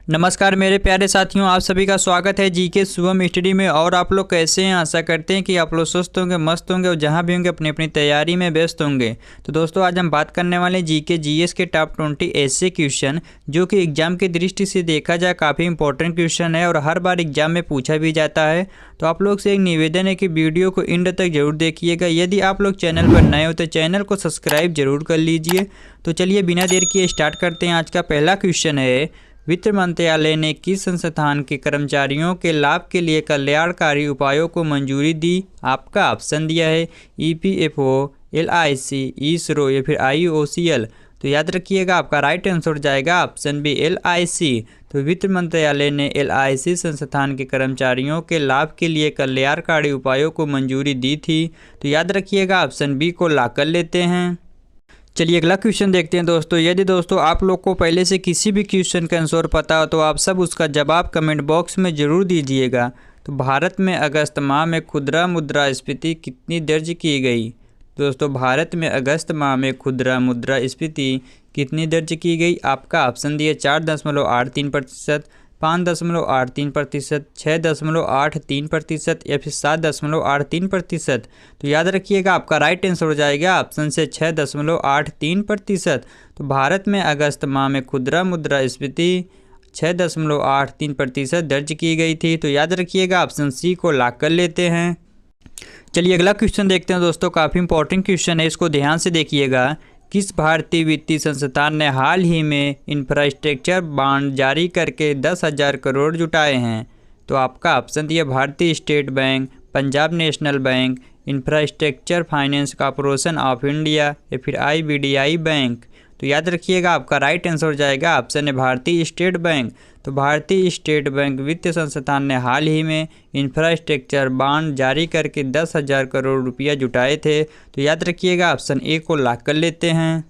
नमस्कार मेरे प्यारे साथियों, आप सभी का स्वागत है जीके शुभम स्टडी में। और आप लोग कैसे हैं? आशा करते हैं कि आप लोग स्वस्थ होंगे, मस्त होंगे और जहां भी होंगे अपनी अपनी तैयारी में व्यस्त होंगे। तो दोस्तों, आज हम बात करने वाले हैं जीके जीएस के टॉप 20 ऐसे क्वेश्चन जो कि एग्जाम की दृष्टि से देखा जाए काफ़ी इंपॉर्टेंट क्वेश्चन है और हर बार एग्जाम में पूछा भी जाता है। तो आप लोग से एक निवेदन है कि वीडियो को एंड तक जरूर देखिएगा। यदि आप लोग चैनल पर नए हो तो चैनल को सब्सक्राइब जरूर कर लीजिए। तो चलिए बिना देर किए स्टार्ट करते हैं। आज का पहला क्वेश्चन है, वित्त मंत्रालय ने किस संस्थान के कर्मचारियों के लाभ के लिए कल्याणकारी उपायों को मंजूरी दी? आपका ऑप्शन दिया है ईपीएफओ, एलआईसी, इसरो या फिर आईओसीएल। तो याद रखिएगा, आपका राइट आंसर जाएगा ऑप्शन बी एलआईसी। तो वित्त मंत्रालय ने एलआईसी संस्थान के कर्मचारियों के लाभ के लिए कल्याणकारी उपायों को मंजूरी दी थी। तो याद रखिएगा, ऑप्शन बी को लॉक कर लेते हैं। चलिए अगला क्वेश्चन देखते हैं दोस्तों। यदि दोस्तों आप लोग को पहले से किसी भी क्वेश्चन का आंसर पता हो तो आप सब उसका जवाब कमेंट बॉक्स में ज़रूर दीजिएगा। तो भारत में अगस्त माह में खुदरा मुद्रास्फीति कितनी दर्ज की गई? दोस्तों, भारत में अगस्त माह में खुदरा मुद्रास्फीति कितनी दर्ज की गई? आपका ऑप्शन दिए 4.83%, 5.83%, 6.83% या फिर 7.83%। तो याद रखिएगा, आपका राइट आंसर हो जाएगा ऑप्शन से 6.83%। तो भारत में अगस्त माह में खुदरा मुद्रास्फीति 6.83% दर्ज की गई थी। तो याद रखिएगा, ऑप्शन सी को लॉक कर लेते हैं। चलिए अगला क्वेश्चन देखते हैं दोस्तों। काफ़ी इंपॉर्टेंट क्वेश्चन है, इसको ध्यान से देखिएगा। किस भारतीय वित्तीय संस्थान ने हाल ही में इंफ्रास्ट्रक्चर बॉन्ड जारी करके 10,000 करोड़ जुटाए हैं? तो आपका ऑप्शन दिया भारतीय state bank, Punjab national bank, infrastructure finance corporation of India या फिर आईबीडीआई बैंक। तो याद रखिएगा, आपका राइट आंसर जाएगा ऑप्शन है भारतीय स्टेट बैंक। तो भारतीय स्टेट बैंक वित्तीय संस्थान ने हाल ही में इंफ्रास्ट्रक्चर बॉन्ड जारी करके 10,000 करोड़ रुपया जुटाए थे। तो याद रखिएगा, ऑप्शन ए को लॉक कर लेते हैं।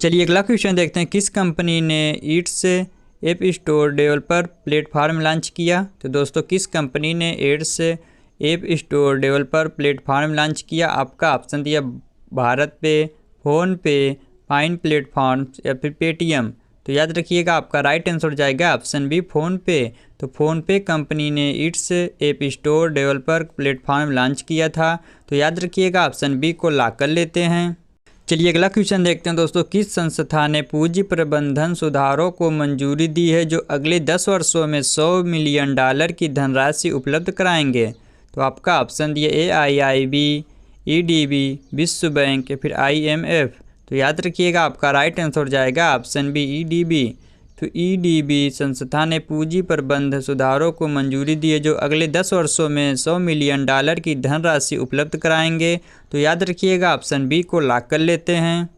चलिए अगला क्वेश्चन देखते हैं। किस कंपनी ने Yeats app store developer platform launch किया? तो दोस्तों, किस कंपनी ने Yeats app store developer platform launch किया? आपका ऑप्शन दिया भारत पे, फ़ोन पे, फाइन प्लेटफॉर्म्स या फिर पेटीएम। तो याद रखिएगा, आपका राइट आंसर जाएगा ऑप्शन बी फ़ोन पे। तो फ़ोन पे कंपनी ने Yeats app store developer platform launch किया था। तो याद रखिएगा, ऑप्शन बी को लॉक कर लेते हैं। चलिए अगला क्वेश्चन देखते हैं दोस्तों। किस संस्था ने पूंजी प्रबंधन सुधारों को मंजूरी दी है जो अगले 10 वर्षों में $100 मिलियन की धनराशि उपलब्ध कराएंगे? तो आपका ऑप्शन दिए AIIB, EDB, विश्व बैंक या फिर IMF। तो याद रखिएगा, आपका राइट आंसर जाएगा ऑप्शन बी EDB। तो EDB संस्था ने पूंजी प्रबंध सुधारों को मंजूरी दी है जो अगले 10 वर्षों में $100 मिलियन की धनराशि उपलब्ध कराएंगे। तो याद रखिएगा, ऑप्शन बी को लॉक कर लेते हैं।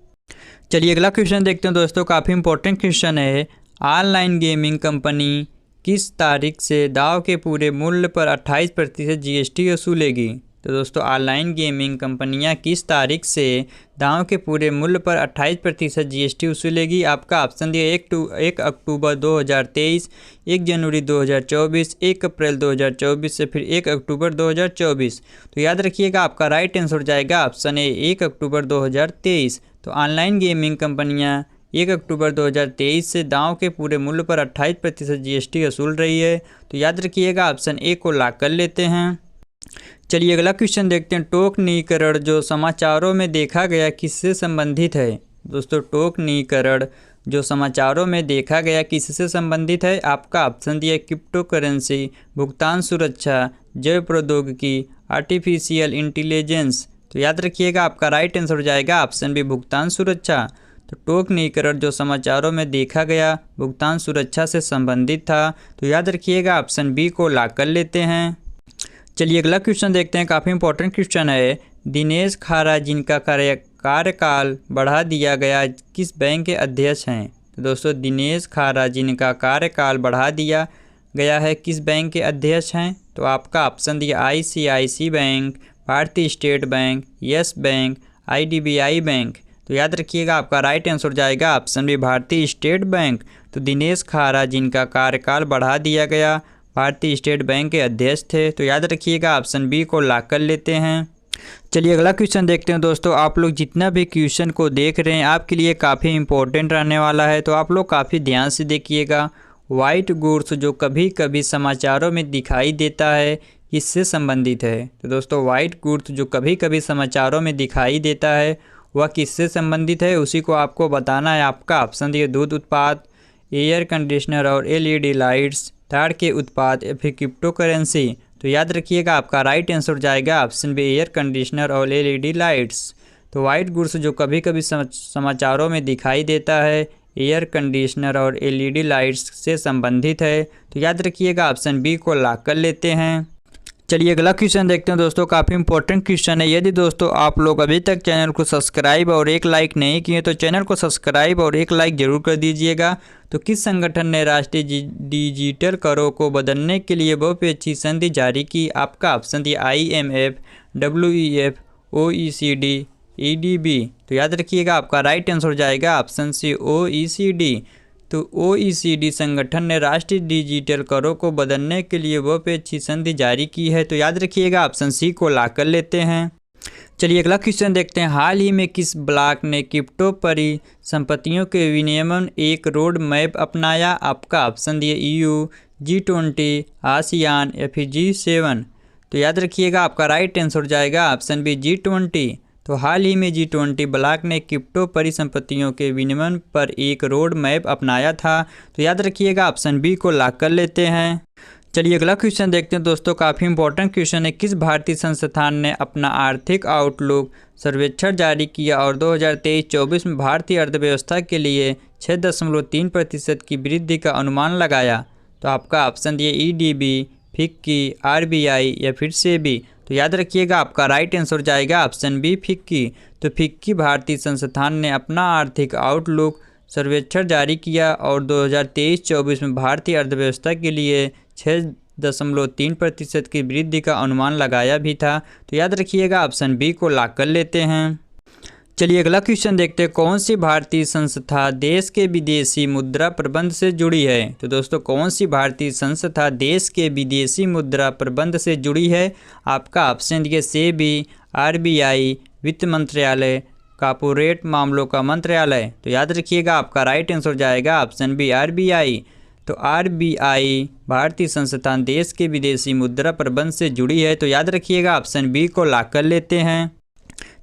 चलिए अगला क्वेश्चन देखते हैं दोस्तों। काफ़ी इंपॉर्टेंट क्वेश्चन है। ऑनलाइन गेमिंग कंपनी किस तारीख से दांव के पूरे मूल्य पर 28% GST वसूलेगी? तो दोस्तों, ऑनलाइन गेमिंग कंपनियां किस तारीख से दांव के पूरे मूल्य पर 28% GST वसूलेगी? आपका ऑप्शन दिया 1 अक्टूबर 2023, 1 जनवरी 2024, 1 अप्रैल 2024 से फिर 1 अक्टूबर 2024। तो याद रखिएगा, आपका राइट आंसर जाएगा ऑप्शन ए 1 अक्टूबर 2023। तो ऑनलाइन गेमिंग कंपनियां 1 अक्टूबर 2023 से दांव के पूरे मूल्य पर 28% GST वसूल रही है। तो याद रखिएगा, ऑप्शन ए को लॉक कर लेते हैं। चलिए अगला क्वेश्चन देखते हैं। टोकनीकरण जो समाचारों में देखा गया किससे संबंधित है? दोस्तों, टोकनीकरण जो समाचारों में देखा गया किससे संबंधित है? आपका ऑप्शन दिया क्रिप्टो करेंसी, भुगतान सुरक्षा, जैव प्रौद्योगिकी, आर्टिफिशियल इंटेलिजेंस। तो याद रखिएगा, आपका राइट आंसर जाएगा ऑप्शन बी भुगतान सुरक्षा। तो टोकनीकरण जो समाचारों में देखा गया भुगतान सुरक्षा से संबंधित था। तो याद रखिएगा, ऑप्शन बी को लॉक कर लेते हैं। चलिए अगला क्वेश्चन देखते हैं। काफ़ी इंपॉर्टेंट क्वेश्चन है। दिनेश खारा जिनका कार्यकाल बढ़ा दिया गया किस बैंक के अध्यक्ष हैं? तो दोस्तों, दिनेश खारा जिनका कार्यकाल बढ़ा दिया गया है किस बैंक के अध्यक्ष हैं? तो आपका ऑप्शन दिया ICICI बैंक, भारतीय state bank, yes bank, IDBI bank. तो याद रखिएगा, आपका राइट आंसर जाएगा ऑप्शन बी भारतीय स्टेट बैंक। तो दिनेश खारा जिनका कार्यकाल बढ़ा दिया गया भारतीय स्टेट बैंक के अध्यक्ष थे। तो याद रखिएगा, ऑप्शन बी को लॉक कर लेते हैं। चलिए अगला क्वेश्चन देखते हैं दोस्तों। आप लोग जितना भी क्वेश्चन को देख रहे हैं आपके लिए काफ़ी इंपॉर्टेंट रहने वाला है, तो आप लोग काफ़ी ध्यान से देखिएगा व्हाइट गुड्स जो कभी कभी समाचारों में दिखाई देता है किससे संबंधित है? तो दोस्तों व्हाइट गुड्स जो कभी कभी समाचारों में दिखाई देता है वह किससे संबंधित है, उसी को आपको बताना है। आपका ऑप्शन दिए दूध उत्पाद, एयर कंडीशनर और एलईडी लाइट्स, ताड़ के उत्पाद या फिर क्रिप्टो करेंसी। तो याद रखिएगा आपका राइट आंसर जाएगा ऑप्शन बी, एयर कंडीशनर और एलईडी लाइट्स। तो व्हाइट गुड्स जो कभी कभी समाचारों में दिखाई देता है एयर कंडीशनर और एलईडी लाइट्स से संबंधित है। तो याद रखिएगा ऑप्शन बी को लॉक कर लेते हैं। चलिए अगला क्वेश्चन देखते हैं दोस्तों, काफ़ी इंपॉर्टेंट क्वेश्चन है। यदि दोस्तों आप लोग अभी तक चैनल को सब्सक्राइब और एक लाइक नहीं किए तो चैनल को सब्सक्राइब और एक लाइक जरूर कर दीजिएगा। तो किस संगठन ने राष्ट्रीय डिजिटल करों को बदलने के लिए बहुपक्षीय संधि जारी की? आपका ऑप्शन दिया IMF, WEF, OECD, EDB। तो याद रखिएगा आपका राइट आंसर जाएगा ऑप्शन सी, OECD। तो OECD संगठन ने राष्ट्रीय डिजिटल करों को बदलने के लिए बहुपक्षीय संधि जारी की है। तो याद रखिएगा ऑप्शन सी को लॉक कर लेते हैं। चलिए अगला क्वेश्चन देखते हैं, हाल ही में किस ब्लॉक ने क्रिप्टो परिसंपत्तियों के विनियमन एक रोड मैप अपनाया? आपका ऑप्शन दिए EU, G20, आसियान या फिर G7। तो याद रखिएगा आपका राइट आंसर जाएगा ऑप्शन बी, G20। तो हाल ही में G20 ब्लॉक ने क्रिप्टो परिसंपत्तियों के विनियमन पर एक रोड मैप अपनाया था। तो याद रखिएगा ऑप्शन बी को लॉक कर लेते हैं। चलिए अगला क्वेश्चन देखते हैं दोस्तों, काफ़ी इंपॉर्टेंट क्वेश्चन है। किस भारतीय संस्थान ने अपना आर्थिक आउटलुक सर्वेक्षण जारी किया और 2023-24 में भारतीय अर्थव्यवस्था के लिए 6.3% की वृद्धि का अनुमान लगाया? तो आपका ऑप्शन दिए EDB, फिक्की, RBI या फिर सेबी। तो याद रखिएगा आपका राइट आंसर जाएगा ऑप्शन बी, फिक्की। तो फिक्की भारतीय संस्थान ने अपना आर्थिक आउटलुक सर्वेक्षण जारी किया और 2023-24 में भारतीय अर्थव्यवस्था के लिए 6.3% की वृद्धि का अनुमान लगाया भी था। तो याद रखिएगा ऑप्शन बी को लॉक कर लेते हैं। चलिए अगला क्वेश्चन देखते हैं, कौन सी भारतीय संस्था देश के विदेशी मुद्रा प्रबंध से जुड़ी है? तो दोस्तों कौन सी भारतीय संस्था देश के विदेशी मुद्रा प्रबंध से जुड़ी है? आपका ऑप्शन दिए सेबी, RBI, वित्त मंत्रालय, कॉर्पोरेट मामलों का मंत्रालय। तो याद रखिएगा आपका राइट आंसर जाएगा ऑप्शन बी, RBI। तो RBI भारतीय संस्थान देश के विदेशी मुद्रा प्रबंध से जुड़ी है। तो याद रखिएगा ऑप्शन बी को लॉक कर लेते हैं।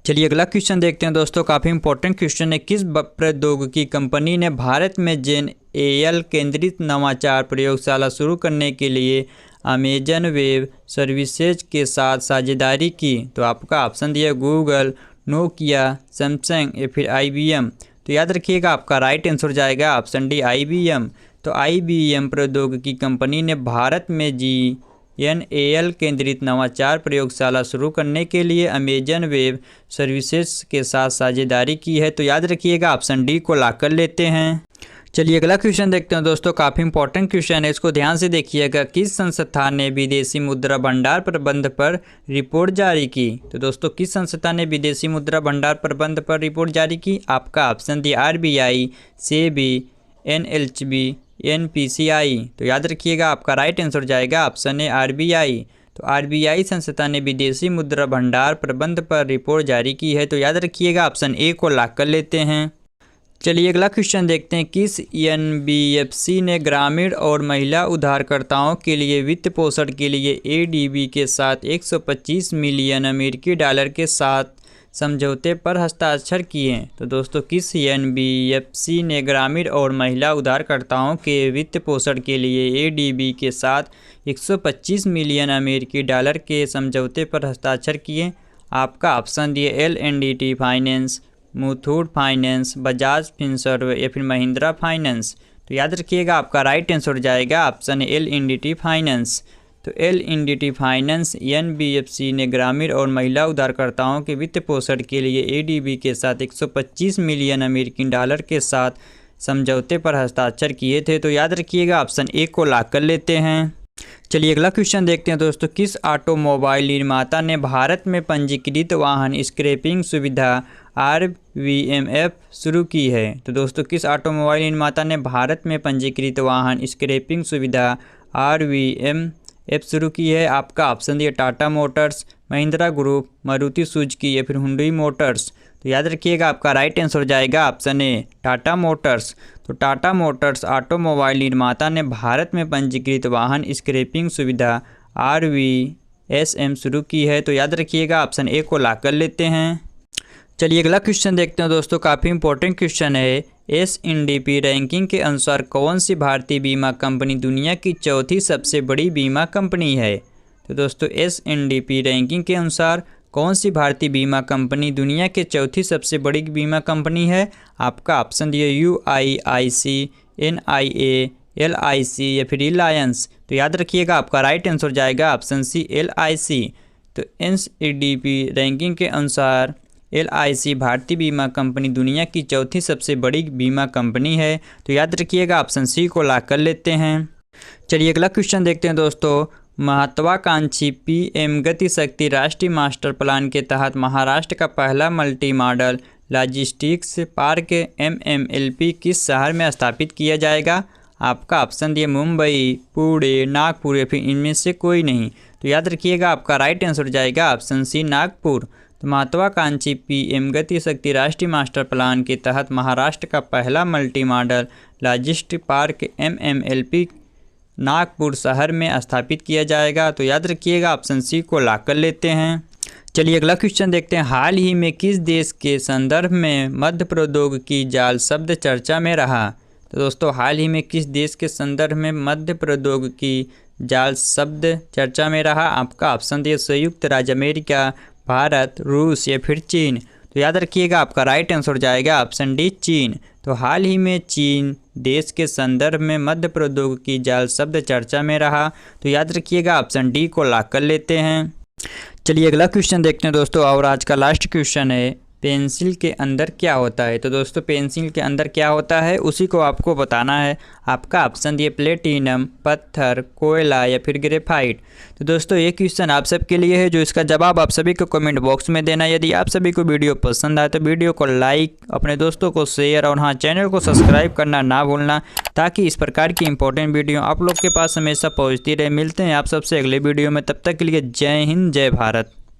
चलिए अगला क्वेश्चन देखते हैं दोस्तों, काफ़ी इंपॉर्टेंट क्वेश्चन है। किस प्रौद्योगिकी कंपनी ने भारत में जेन AI केंद्रित नवाचार प्रयोगशाला शुरू करने के लिए अमेजन वेब सर्विसेज के साथ साझेदारी की? तो आपका ऑप्शन दिया गूगल, नोकिया, सैमसंग या फिर IBM। तो याद रखिएगा आपका राइट आंसर जाएगा ऑप्शन डी, IBM। तो IBM प्रौद्योगिकी कंपनी ने भारत में GNAL केंद्रित नवाचार प्रयोगशाला शुरू करने के लिए अमेजन वेब सर्विसेज के साथ साझेदारी की है। तो याद रखिएगा ऑप्शन डी को लॉक कर लेते हैं। चलिए अगला क्वेश्चन देखते हैं दोस्तों, काफ़ी इंपॉर्टेंट क्वेश्चन है, इसको ध्यान से देखिएगा। किस संस्था ने विदेशी मुद्रा भंडार प्रबंध पर रिपोर्ट जारी की? तो दोस्तों किस संस्था ने विदेशी मुद्रा भंडार प्रबंध पर रिपोर्ट जारी की? आपका ऑप्शन दिया RBI, सेबी, NLB, NPCI। तो याद रखिएगा आपका राइट आंसर जाएगा ऑप्शन ए, RBI। तो RBI संस्था ने विदेशी मुद्रा भंडार प्रबंध पर रिपोर्ट जारी की है। तो याद रखिएगा ऑप्शन ए को लॉक कर लेते हैं। चलिए अगला क्वेश्चन देखते हैं, किस NBFC ने ग्रामीण और महिला उधारकर्ताओं के लिए वित्त पोषण के लिए ADB के साथ 125 मिलियन अमेरिकी डॉलर के साथ समझौते पर हस्ताक्षर किए? तो दोस्तों किस NBFC ने ग्रामीण और महिला उधारकर्ताओं के वित्त पोषण के लिए ADB के साथ 125 मिलियन अमेरिकी डॉलर के समझौते पर हस्ताक्षर किए? आपका ऑप्शन दिए L&T finance, Muthoot finance, Bajaj Finserv या फिर महिंद्रा फाइनेंस। तो याद रखिएगा आपका राइट आंसर जाएगा ऑप्शन L&T फाइनेंस। तो L&T फाइनेंस NBFC ने ग्रामीण और महिला उधारकर्ताओं के वित्त पोषण के लिए ADB के साथ 125 मिलियन अमेरिकी डॉलर के साथ समझौते पर हस्ताक्षर किए थे। तो याद रखिएगा ऑप्शन ए को लॉक कर लेते हैं। चलिए अगला क्वेश्चन देखते हैं दोस्तों, किस ऑटोमोबाइल निर्माता ने भारत में पंजीकृत वाहन स्क्रैपिंग सुविधा RVMF शुरू की है? तो दोस्तों किस ऑटोमोबाइल निर्माता ने भारत में पंजीकृत वाहन स्क्रैपिंग सुविधा RVMF शुरू की है? आपका ऑप्शन दिया Tata Motors, Mahindra group, Maruti Suzuki या फिर हुंडई मोटर्स। तो याद रखिएगा आपका राइट आंसर जाएगा ऑप्शन ए, टाटा मोटर्स। तो टाटा मोटर्स ऑटोमोबाइल निर्माता ने भारत में पंजीकृत वाहन स्क्रैपिंग सुविधा RVSM शुरू की है। तो याद रखिएगा ऑप्शन ए को लॉक कर लेते हैं। चलिए अगला क्वेश्चन देखते हैं दोस्तों, काफ़ी इंपॉर्टेंट क्वेश्चन है। S&P रैंकिंग के अनुसार कौन सी भारतीय बीमा कंपनी दुनिया की चौथी सबसे बड़ी बीमा कंपनी है? तो दोस्तों S&P रैंकिंग के अनुसार कौन सी भारतीय बीमा कंपनी दुनिया के चौथी सबसे बड़ी बीमा कंपनी है? आपका ऑप्शन दिए UIIC, NIA, LIC या फिर रिलायंस। तो याद रखिएगा आपका राइट आंसर जाएगा ऑप्शन सी LIC। तो S&P रैंकिंग के अनुसार LIC भारतीय बीमा कंपनी दुनिया की चौथी सबसे बड़ी बीमा कंपनी है। तो याद रखिएगा ऑप्शन सी को लॉक कर लेते हैं। चलिए अगला क्वेश्चन देखते हैं दोस्तों, महत्वाकांक्षी PM गति शक्ति राष्ट्रीय मास्टर प्लान के तहत महाराष्ट्र का पहला multi modal logistics park MMLP किस शहर में स्थापित किया जाएगा? आपका ऑप्शन दिए मुंबई, पुणे, नागपुर या फिर इनमें से कोई नहीं। तो याद रखिएगा आपका राइट आंसर जाएगा ऑप्शन सी नागपुर। तो महत्वाकांक्षी PM गति शक्ति राष्ट्रीय मास्टर प्लान के तहत महाराष्ट्र का पहला multi modal logistic park MMLP Nagpur शहर में स्थापित किया जाएगा। तो याद रखिएगा ऑप्शन सी को लॉक कर लेते हैं। चलिए अगला क्वेश्चन देखते हैं, हाल ही में किस देश के संदर्भ में मध्य प्रौद्योगिकी जाल शब्द चर्चा में रहा? तो दोस्तों हाल ही में किस देश के संदर्भ में मध्य प्रौद्योगिकी जाल शब्द चर्चा में रहा? आपका ऑप्शन दिए संयुक्त राज्य अमेरिका, भारत, रूस या फिर चीन। तो याद रखिएगा आपका राइट आंसर जाएगा ऑप्शन डी चीन। तो हाल ही में चीन देश के संदर्भ में मध्य प्रौद्योगिकी जाल शब्द चर्चा में रहा। तो याद रखिएगा ऑप्शन डी को लॉक कर लेते हैं। चलिए अगला क्वेश्चन देखते हैं दोस्तों, और आज का लास्ट क्वेश्चन है, पेंसिल के अंदर क्या होता है? तो दोस्तों पेंसिल के अंदर क्या होता है उसी को आपको बताना है। आपका ऑप्शन दिए प्लेटिनम, पत्थर, कोयला या फिर ग्रेफाइट। तो दोस्तों ये क्वेश्चन आप सबके लिए है, जो इसका जवाब आप सभी को कमेंट बॉक्स में देना। यदि आप सभी को वीडियो पसंद आए तो वीडियो को लाइक, अपने दोस्तों को शेयर और हाँ चैनल को सब्सक्राइब करना ना भूलना, ताकि इस प्रकार की इंपॉर्टेंट वीडियो आप लोग के पास हमेशा पहुँचती रहे। मिलते हैं आप सबसे अगले वीडियो में, तब तक के लिए जय हिंद, जय भारत।